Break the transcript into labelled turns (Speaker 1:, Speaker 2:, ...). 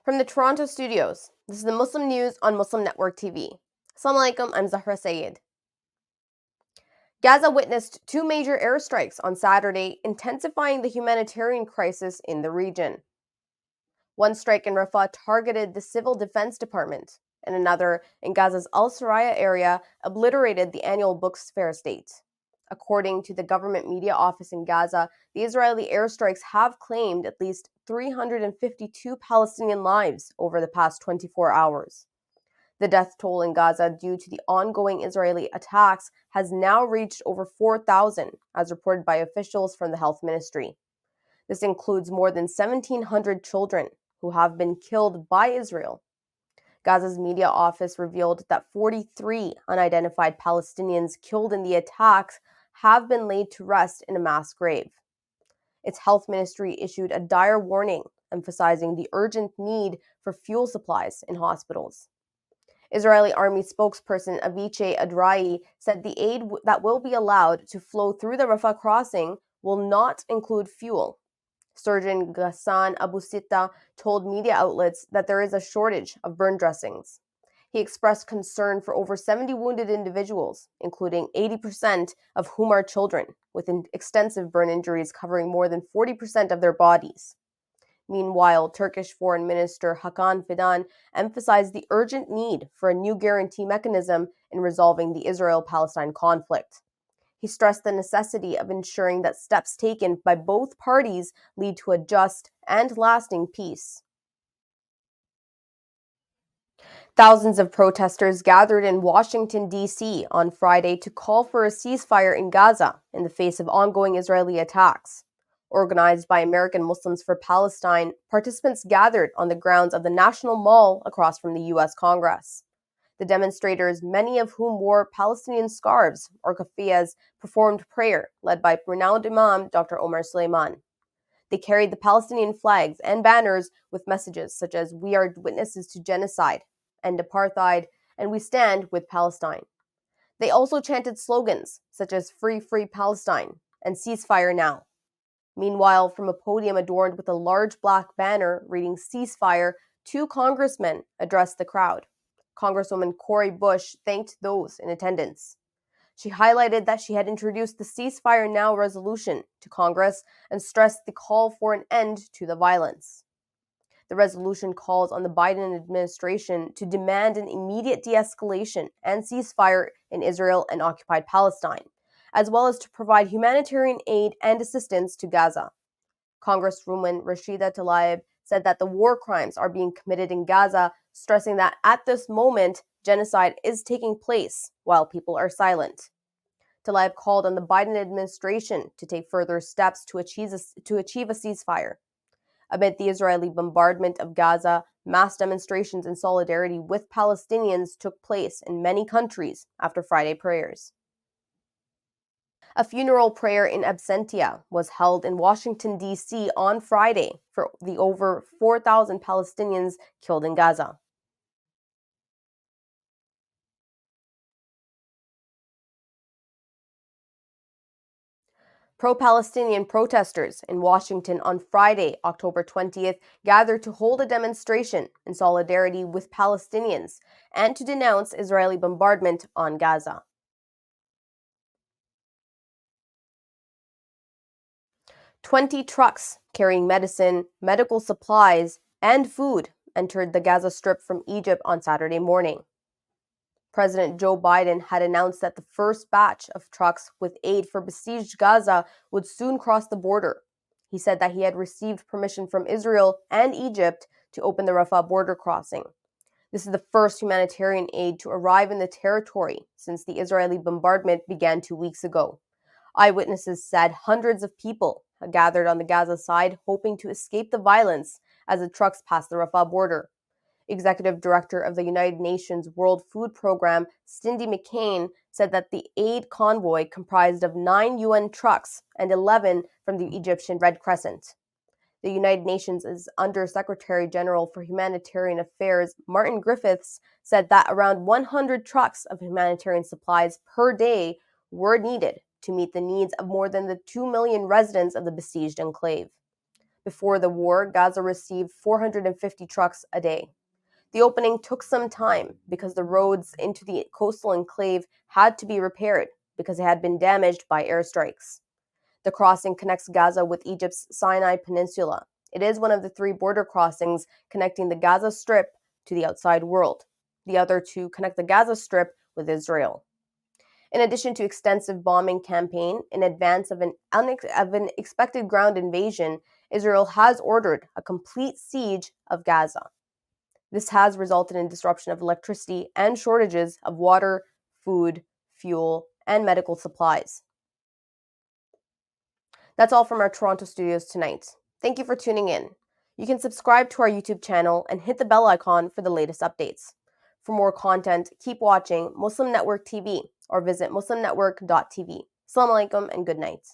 Speaker 1: From the Toronto studios, this is the Muslim News on Muslim Network TV. Assalamu alaikum, I'm Zahra Syed. Gaza witnessed two major airstrikes on Saturday, intensifying the humanitarian crisis in the region. One strike in Rafah targeted the Civil Defense Department, and another in Gaza's Al-Saraya area obliterated the annual books fair state. According to the government media office in Gaza, the Israeli airstrikes have claimed at least 352 Palestinian lives over the past 24 hours. The death toll in Gaza due to the ongoing Israeli attacks has now reached over 4,000, as reported by officials from the health ministry. This includes more than 1,700 children who have been killed by Israel. Gaza's media office revealed that 43 unidentified Palestinians killed in the attacks have been laid to rest in a mass grave. Its health ministry issued a dire warning, emphasizing the urgent need for fuel supplies in hospitals. Israeli army spokesperson Avichai Adrai said the aid that will be allowed to flow through the Rafah crossing will not include fuel. Surgeon Ghassan Abu Sitta told media outlets that there is a shortage of burn dressings. He expressed concern for over 70 wounded individuals, including 80% of whom are children, with extensive burn injuries covering more than 40% of their bodies. Meanwhile, Turkish Foreign Minister Hakan Fidan emphasized the urgent need for a new guarantee mechanism in resolving the Israel-Palestine conflict. He stressed the necessity of ensuring that steps taken by both parties lead to a just and lasting peace. Thousands of protesters gathered in Washington, D.C. on Friday to call for a ceasefire in Gaza in the face of ongoing Israeli attacks. Organized by American Muslims for Palestine, participants gathered on the grounds of the National Mall across from the U.S. Congress. The demonstrators, many of whom wore Palestinian scarves or keffiyehs, performed prayer, led by renowned Imam Dr. Omar Suleiman. They carried the Palestinian flags and banners with messages such as, "We are witnesses to genocide, end apartheid, and we stand with Palestine." They also chanted slogans such as "Free, Free Palestine" and "Ceasefire Now." Meanwhile, from a podium adorned with a large black banner reading "Ceasefire," two congressmen addressed the crowd. Congresswoman Cori Bush thanked those in attendance. She highlighted that she had introduced the Ceasefire Now resolution to Congress and stressed the call for an end to the violence. The resolution calls on the Biden administration to demand an immediate de-escalation and ceasefire in Israel and occupied Palestine, as well as to provide humanitarian aid and assistance to Gaza. Congresswoman Rashida Tlaib said that the war crimes are being committed in Gaza, stressing that at this moment, genocide is taking place while people are silent. Tlaib called on the Biden administration to take further steps to achieve a ceasefire. Amid the Israeli bombardment of Gaza, mass demonstrations in solidarity with Palestinians took place in many countries after Friday prayers. A funeral prayer in ABSENTIA was held in Washington, D.C. on Friday for the over 4,000 Palestinians killed in Gaza. Pro-Palestinian protesters in Washington on Friday, October 20th, gathered to hold a demonstration in solidarity with Palestinians and to denounce Israeli bombardment on Gaza. 20 trucks carrying medicine, medical supplies, and food entered the Gaza Strip from Egypt on Saturday morning. President Joe Biden had announced that the first batch of trucks with aid for besieged Gaza would soon cross the border. He said that he had received permission from Israel and Egypt to open the Rafah border crossing. This is the first humanitarian aid to arrive in the territory since the Israeli bombardment began 2 weeks ago. Eyewitnesses said hundreds of people had gathered on the Gaza side, hoping to escape the violence as the trucks passed the Rafah border. Executive Director of the United Nations World Food Program, Cindy McCain, said that the aid convoy comprised of 9 UN trucks and 11 from the Egyptian Red Crescent. The United Nations' Under-Secretary General for Humanitarian Affairs, Martin Griffiths, said that around 100 trucks of humanitarian supplies per day were needed to meet the needs of more than the 2 million residents of the besieged enclave. Before the war, Gaza received 450 trucks a day. The opening took some time because the roads into the coastal enclave had to be repaired because it had been damaged by airstrikes. The crossing connects Gaza with Egypt's Sinai Peninsula. It is one of the 3 border crossings connecting the Gaza Strip to the outside world. The other 2 connect the Gaza Strip with Israel. In addition to extensive bombing campaign in advance of an expected ground invasion, Israel has ordered a complete siege of Gaza. This has resulted in disruption of electricity and shortages of water, food, fuel, and medical supplies. That's all from our Toronto studios tonight. Thank you for tuning in. You can subscribe to our YouTube channel and hit the bell icon for the latest updates. For more content, keep watching Muslim Network TV or visit muslimnetwork.tv. Assalamu alaikum and good night.